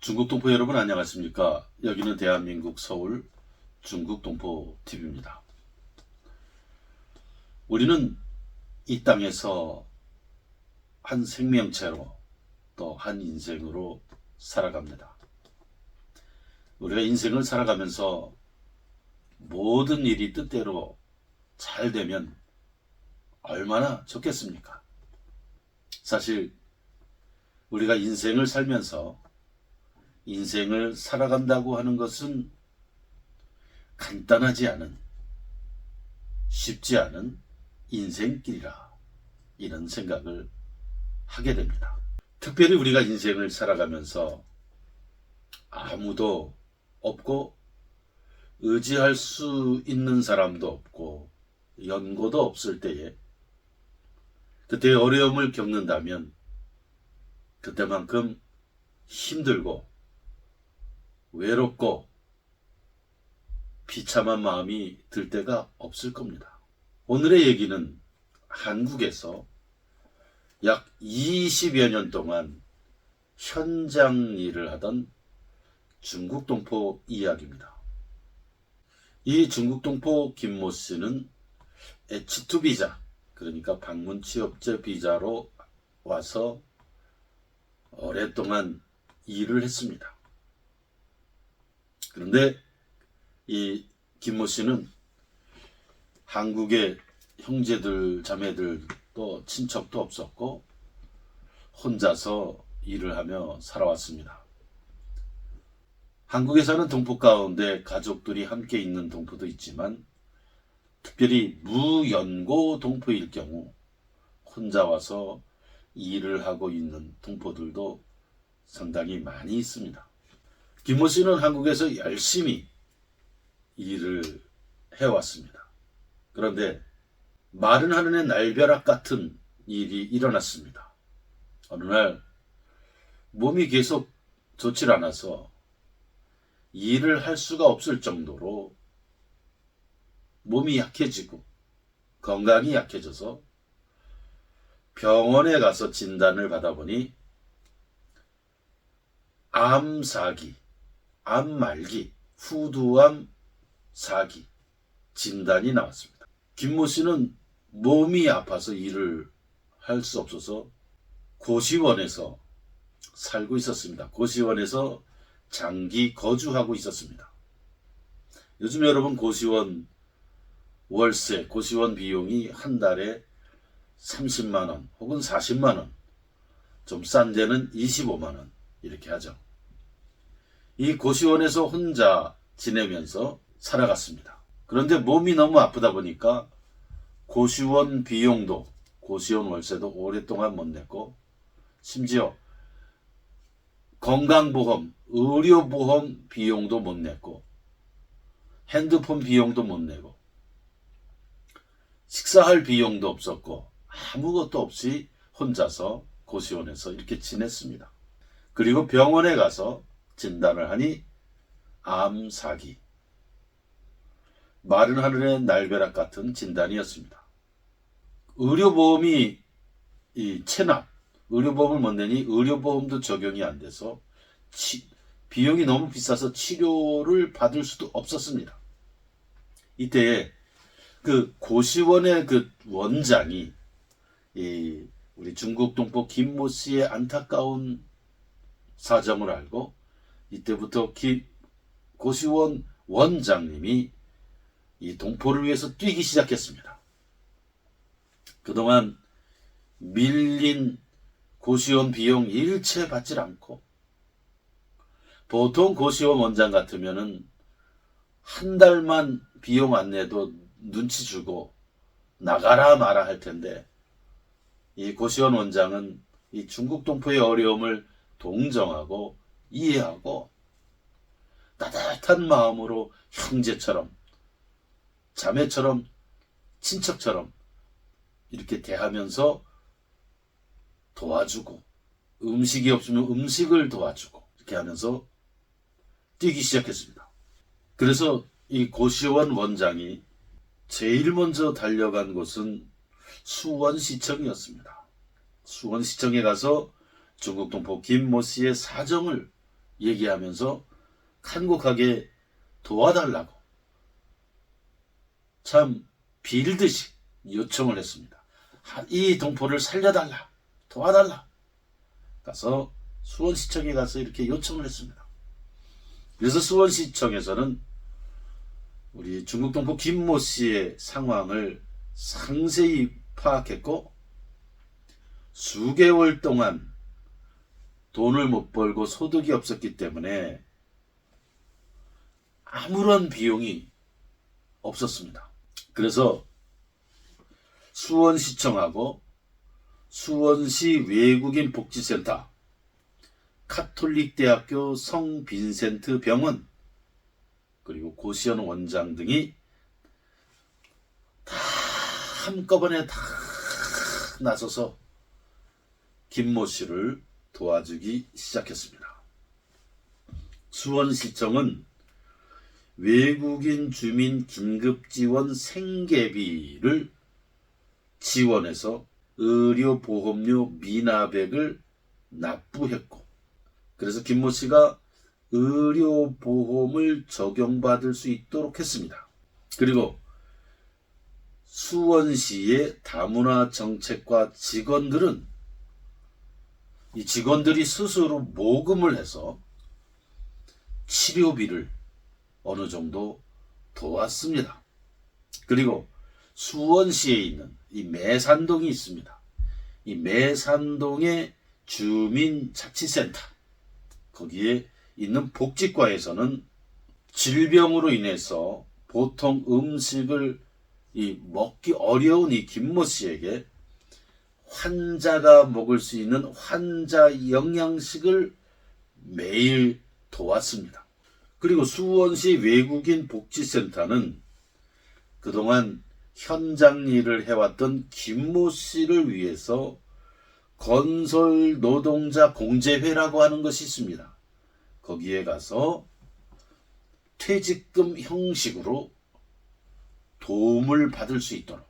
중국 동포 여러분 안녕하십니까? 여기는 대한민국 서울 중국 동포 TV입니다. 우리는 이 땅에서 한 생명체로 또 한 인생으로 살아갑니다. 우리가 인생을 살아가면서 모든 일이 뜻대로 잘 되면 얼마나 좋겠습니까? 사실 우리가 인생을 살면서 인생을 살아간다고 하는 것은 간단하지 않은, 쉽지 않은 인생길이라 이런 생각을 하게 됩니다. 특별히 우리가 인생을 살아가면서 아무도 없고 의지할 수 있는 사람도 없고 연고도 없을 때에 그때 어려움을 겪는다면 그때만큼 힘들고 외롭고 비참한 마음이 들 때가 없을 겁니다. 오늘의 얘기는 한국에서 약 20여 년 동안 현장 일을 하던 중국 동포 이야기입니다. 이 중국 동포 김모 씨는 H2 비자, 그러니까 방문 취업자 비자로 와서 오랫동안 일을 했습니다. 그런데 이 김모 씨는 한국의 형제들, 자매들도 친척도 없었고 혼자서 일을 하며 살아왔습니다. 한국에 사는 동포 가운데 가족들이 함께 있는 동포도 있지만 특별히 무연고 동포일 경우 혼자 와서 일을 하고 있는 동포들도 상당히 많이 있습니다. 김모 씨는 한국에서 열심히 일을 해왔습니다. 그런데 마른 하늘의 날벼락 같은 일이 일어났습니다. 어느 날 몸이 계속 좋질 않아서 일을 할 수가 없을 정도로 몸이 약해지고 건강이 약해져서 병원에 가서 진단을 받아보니 암4기, 암말기, 후두암 4기 진단이 나왔습니다. 김모 씨는 몸이 아파서 일을 할 수 없어서 고시원에서 살고 있었습니다. 고시원에서 장기 거주하고 있었습니다. 요즘 여러분 고시원 월세, 고시원 비용이 한 달에 30만 원 혹은 40만 원, 좀 싼 데는 25만 원 이렇게 하죠. 이 고시원에서 혼자 지내면서 살아갔습니다. 그런데 몸이 너무 아프다 보니까 고시원 비용도, 고시원 월세도 오랫동안 못 냈고 심지어 건강보험, 의료보험 비용도 못 냈고 핸드폰 비용도 못 내고 식사할 비용도 없었고 아무것도 없이 혼자서 고시원에서 이렇게 지냈습니다. 그리고 병원에 가서 진단을 하니 암4기, 마른 하늘의 날벼락 같은 진단이었습니다. 의료보험이 체납, 의료보험을 못 내니 의료보험도 적용이 안 돼서 비용이 너무 비싸서 치료를 받을 수도 없었습니다. 이때에 그 고시원의 그 원장이 우리 중국 동포 김모 씨의 안타까운 사정을 알고 이때부터 고시원 원장님이 이 동포를 위해서 뛰기 시작했습니다. 그동안 밀린 고시원 비용 일체 받질 않고 보통 고시원 원장 같으면은 한 달만 비용 안 내도 눈치 주고 나가라 마라 할 텐데 이 고시원 원장은 이 중국 동포의 어려움을 동정하고 이해하고 따뜻한 마음으로 형제처럼 자매처럼 친척처럼 이렇게 대하면서 도와주고 음식이 없으면 음식을 도와주고 이렇게 하면서 뛰기 시작했습니다. 그래서 이 고시원 원장이 제일 먼저 달려간 곳은 수원시청이었습니다. 수원시청에 가서 중국 동포 김모 씨의 사정을 얘기하면서 간곡하게 도와달라고 참 빌듯이 요청을 했습니다. 이 동포를 살려달라, 도와달라. 가서 수원시청에 가서 이렇게 요청을 했습니다. 그래서 수원시청에서는 우리 중국 동포 김모 씨의 상황을 상세히 파악했고 수개월 동안 돈을 못 벌고 소득이 없었기 때문에 아무런 비용이 없었습니다. 그래서 수원시청하고 수원시 외국인 복지센터, 카톨릭대학교 성빈센트 병원, 그리고 고시원 원장 등이 다 한꺼번에 다 나서서 김모 씨를 도와주기 시작했습니다. 수원시청은 외국인 주민 긴급지원 생계비를 지원해서 의료보험료 미납액을 납부했고, 그래서 김모 씨가 의료보험을 적용받을 수 있도록 했습니다. 그리고 수원시의 다문화 정책과 직원들은 이 직원들이 스스로 모금을 해서 치료비를 어느 정도 도왔습니다. 그리고 수원시에 있는 이 매산동이 있습니다. 이 매산동의 주민자치센터, 거기에 있는 복지과에서는 질병으로 인해서 보통 음식을 먹기 어려운 이 김모 씨에게 환자가 먹을 수 있는 환자 영양식을 매일 도왔습니다. 그리고 수원시 외국인 복지센터는 그동안 현장 일을 해왔던 김모 씨를 위해서 건설 노동자 공제회라고 하는 것이 있습니다. 거기에 가서 퇴직금 형식으로 도움을 받을 수 있도록,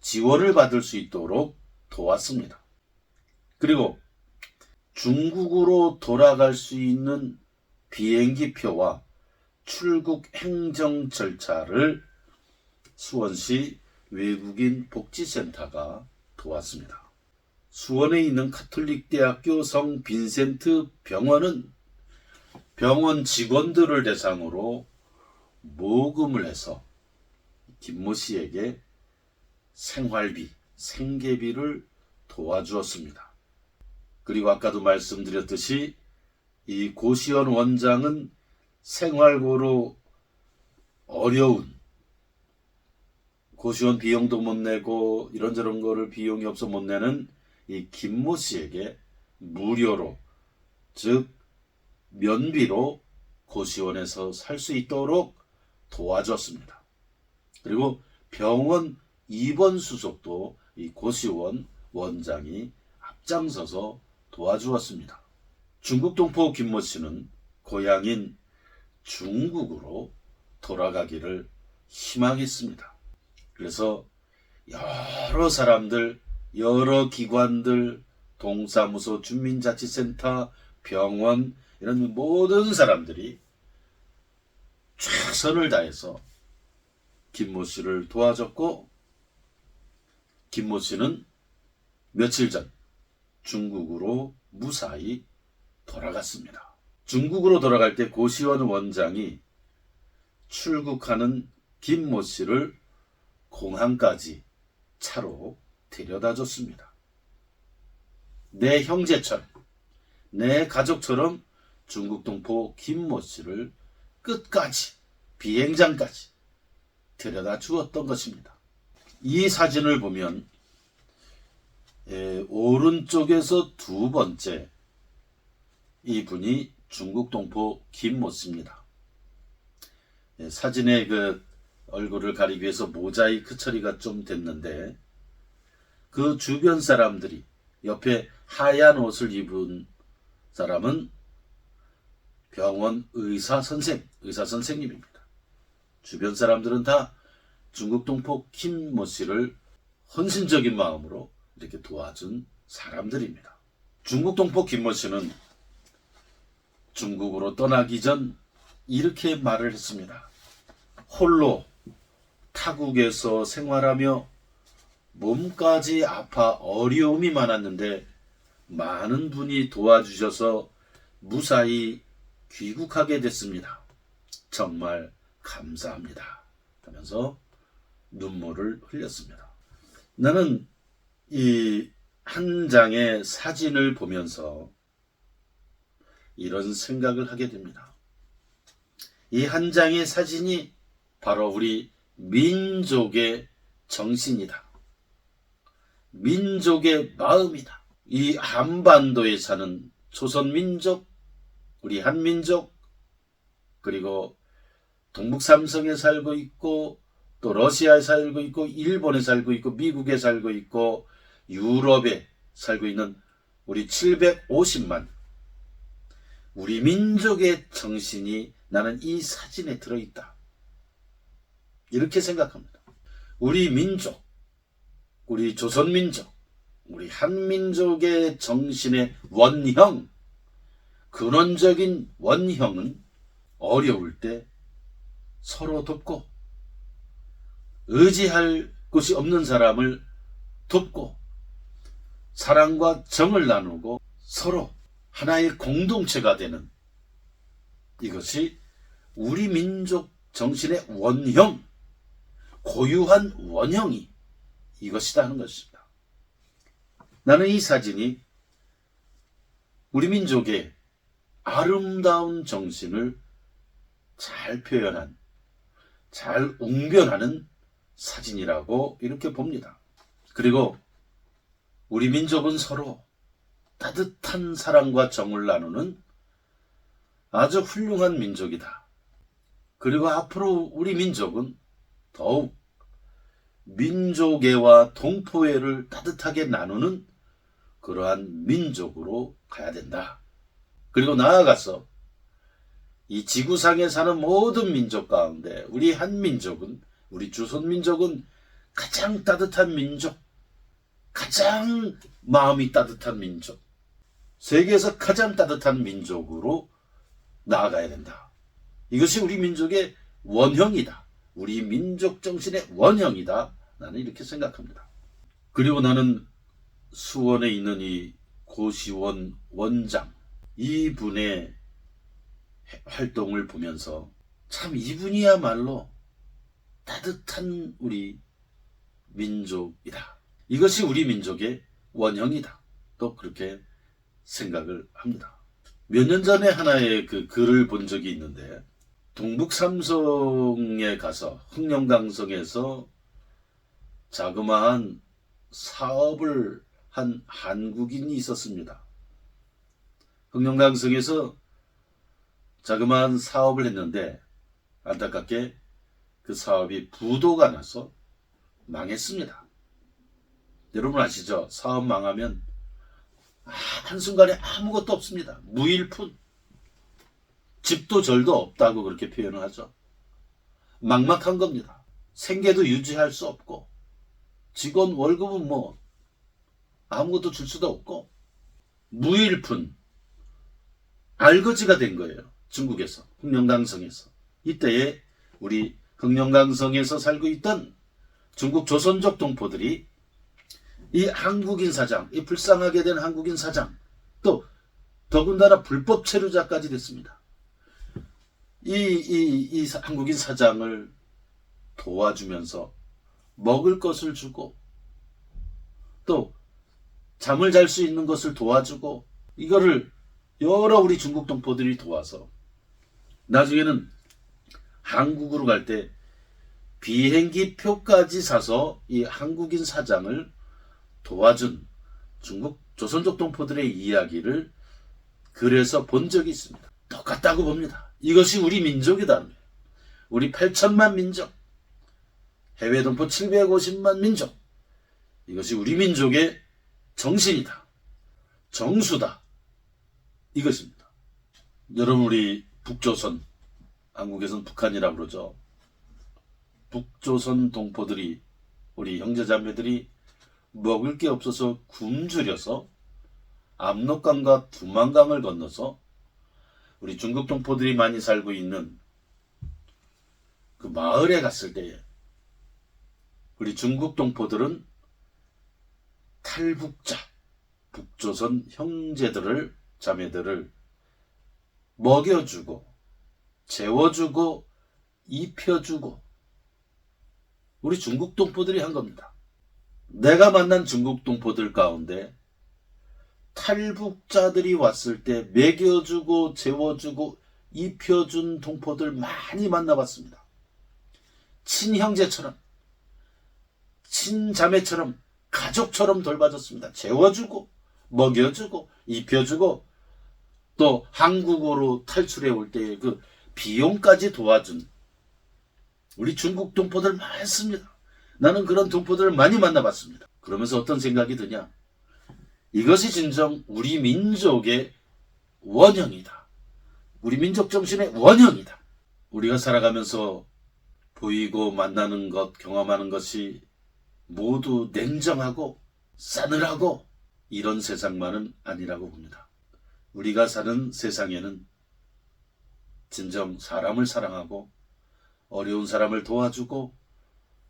지원을 받을 수 있도록 도왔습니다. 그리고 중국으로 돌아갈 수 있는 비행기표와 출국 행정 절차를 수원시 외국인 복지센터가 도왔습니다. 수원에 있는 카톨릭대학교 성빈센트 병원은 병원 직원들을 대상으로 모금을 해서 김모 씨에게 생활비, 생계비를 도와주었습니다. 그리고 아까도 말씀드렸듯이 이 고시원 원장은 생활고로 어려운, 고시원 비용도 못 내고 이런저런 거를 비용이 없어 못 내는 이 김모 씨에게 무료로, 즉 면비로 고시원에서 살 수 있도록 도와줬습니다. 그리고 병원 입원 수속도 이 고시원 원장이 앞장서서 도와주었습니다. 중국 동포 김모 씨는 고향인 중국으로 돌아가기를 희망했습니다. 그래서 여러 사람들, 여러 기관들, 동사무소, 주민자치센터, 병원, 이런 모든 사람들이 최선을 다해서 김모 씨를 도와줬고, 김모 씨는 며칠 전 중국으로 무사히 돌아갔습니다. 중국으로 돌아갈 때 고시원 원장이 출국하는 김모 씨를 공항까지 차로 데려다 줬습니다. 내 형제처럼, 내 가족처럼 중국 동포 김모 씨를 끝까지, 비행장까지 데려다 주었던 것입니다. 이 사진을 보면 오른쪽에서 두 번째 이분이 중국 동포 김모 씨입니다. 사진의 그 얼굴을 가리기 위해서 모자이크 처리가 좀 됐는데, 그 주변 사람들이, 옆에 하얀 옷을 입은 사람은 병원 의사 선생님입니다. 주변 사람들은 다 중국 동포 김모 씨를 헌신적인 마음으로 이렇게 도와준 사람들입니다. 중국 동포 김모 씨는 중국으로 떠나기 전 이렇게 말을 했습니다. 홀로 타국에서 생활하며 몸까지 아파 어려움이 많았는데 많은 분이 도와주셔서 무사히 귀국하게 됐습니다. 정말 감사합니다. 하면서 눈물을 흘렸습니다. 나는 이 한 장의 사진을 보면서 이런 생각을 하게 됩니다. 이 한 장의 사진이 바로 우리 민족의 정신이다. 민족의 마음이다. 이 한반도에 사는 조선민족, 우리 한민족, 그리고 동북삼성에 살고 있고 또 러시아에 살고 있고 일본에 살고 있고 미국에 살고 있고 유럽에 살고 있는 우리 750만 우리 민족의 정신이 나는 이 사진에 들어있다. 이렇게 생각합니다. 우리 민족, 우리 조선민족, 우리 한민족의 정신의 원형, 근원적인 원형은 어려울 때 서로 돕고 의지할 곳이 없는 사람을 돕고 사랑과 정을 나누고 서로 하나의 공동체가 되는 이것이 우리 민족 정신의 원형, 고유한 원형이 이것이다 하는 것입니다. 나는 이 사진이 우리 민족의 아름다운 정신을 잘 표현한, 잘 웅변하는 사진이라고 이렇게 봅니다. 그리고 우리 민족은 서로 따뜻한 사랑과 정을 나누는 아주 훌륭한 민족이다. 그리고 앞으로 우리 민족은 더욱 민족애와 동포애를 따뜻하게 나누는 그러한 민족으로 가야 된다. 그리고 나아가서 이 지구상에 사는 모든 민족 가운데 우리 한민족은, 우리 조선민족은 가장 따뜻한 민족, 가장 마음이 따뜻한 민족, 세계에서 가장 따뜻한 민족으로 나아가야 된다. 이것이 우리 민족의 원형이다. 우리 민족 정신의 원형이다. 나는 이렇게 생각합니다. 그리고 나는 수원에 있는 이 고시원 원장, 이분의 활동을 보면서 참 이분이야말로 따뜻한 우리 민족이다. 이것이 우리 민족의 원형이다. 또 그렇게 생각을 합니다. 몇 년 전에 하나의 그 글을 본 적이 있는데 동북삼성에 가서 흑룡강성에서 자그마한 사업을 한 한국인이 있었습니다. 흑룡강성에서 자그마한 사업을 했는데 안타깝게 그 사업이 부도가 나서 망했습니다. 여러분 아시죠? 사업 망하면 한순간에 아무것도 없습니다. 무일푼. 집도 절도 없다고 그렇게 표현을 하죠. 막막한 겁니다. 생계도 유지할 수 없고 직원 월급은 뭐 아무것도 줄 수도 없고 무일푼. 알거지가 된 거예요. 중국에서, 흑룡강성에서. 이때에 우리 흑룡강성에서 살고 있던 중국 조선족 동포들이 이 한국인 사장, 이 불쌍하게 된 한국인 사장, 또 더군다나 불법 체류자까지 됐습니다. 이 한국인 사장을 도와주면서 먹을 것을 주고 또 잠을 잘 수 있는 것을 도와주고 이거를 여러 우리 중국 동포들이 도와서 나중에는 한국으로 갈 때 비행기 표까지 사서 이 한국인 사장을 도와준 중국 조선족 동포들의 이야기를 글에서 본 적이 있습니다. 똑같다고 봅니다. 이것이 우리 민족이다. 우리 8천만 민족, 해외 동포 750만 민족, 이것이 우리 민족의 정신이다. 정수다. 이것입니다. 여러분 우리 북조선, 한국에서는 북한이라고 그러죠. 북조선 동포들이, 우리 형제자매들이 먹을 게 없어서 굶주려서 압록강과 두만강을 건너서 우리 중국 동포들이 많이 살고 있는 그 마을에 갔을 때에 우리 중국 동포들은 탈북자, 북조선 형제들을, 자매들을 먹여주고 재워주고 입혀주고 우리 중국 동포들이 한 겁니다. 내가 만난 중국 동포들 가운데 탈북자들이 왔을 때 먹여주고 재워주고 입혀준 동포들 많이 만나봤습니다. 친형제처럼, 친자매처럼, 가족처럼 돌봐줬습니다. 재워주고 먹여주고 입혀주고 또 한국으로 탈출해 올 때 그 비용까지 도와준 우리 중국 동포들 많습니다. 나는 그런 동포들을 많이 만나봤습니다. 그러면서 어떤 생각이 드냐? 이것이 진정 우리 민족의 원형이다. 우리 민족 정신의 원형이다. 우리가 살아가면서 보이고 만나는 것, 경험하는 것이 모두 냉정하고 싸늘하고 이런 세상만은 아니라고 봅니다. 우리가 사는 세상에는 진정 사람을 사랑하고 어려운 사람을 도와주고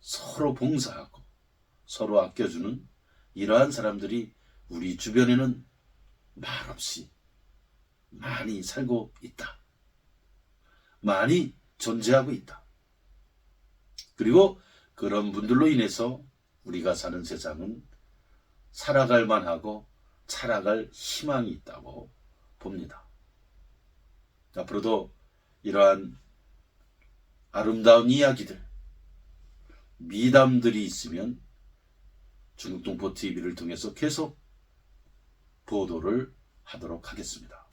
서로 봉사하고 서로 아껴주는 이러한 사람들이 우리 주변에는 말없이 많이 살고 있다. 많이 존재하고 있다. 그리고 그런 분들로 인해서 우리가 사는 세상은 살아갈 만하고 살아갈 희망이 있다고 봅니다. 앞으로도 이러한 아름다운 이야기들, 미담들이 있으면 중국동포TV를 통해서 계속 보도를 하도록 하겠습니다.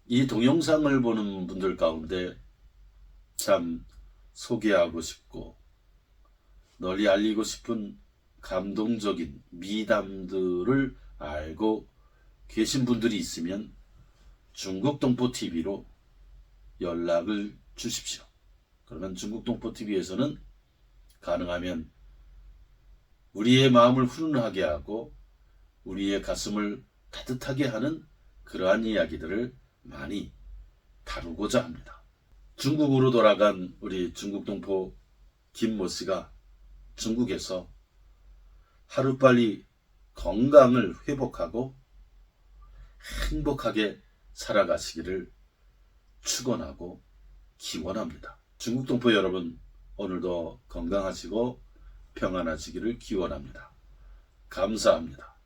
이 동영상을 보는 분들 가운데 참 소개하고 싶고 널리 알리고 싶은 감동적인 미담들을 알고 계신 분들이 있으면 중국동포TV로 연락을 주십시오. 그러면 중국동포TV에서는 가능하면 우리의 마음을 훈훈하게 하고 우리의 가슴을 따뜻하게 하는 그러한 이야기들을 많이 다루고자 합니다. 중국으로 돌아간 우리 중국동포 김모 씨가 중국에서 하루빨리 건강을 회복하고 행복하게 살아가시기를 축원하고 기원합니다. 중국동포 여러분, 오늘도 건강하시고 평안하시기를 기원합니다. 감사합니다.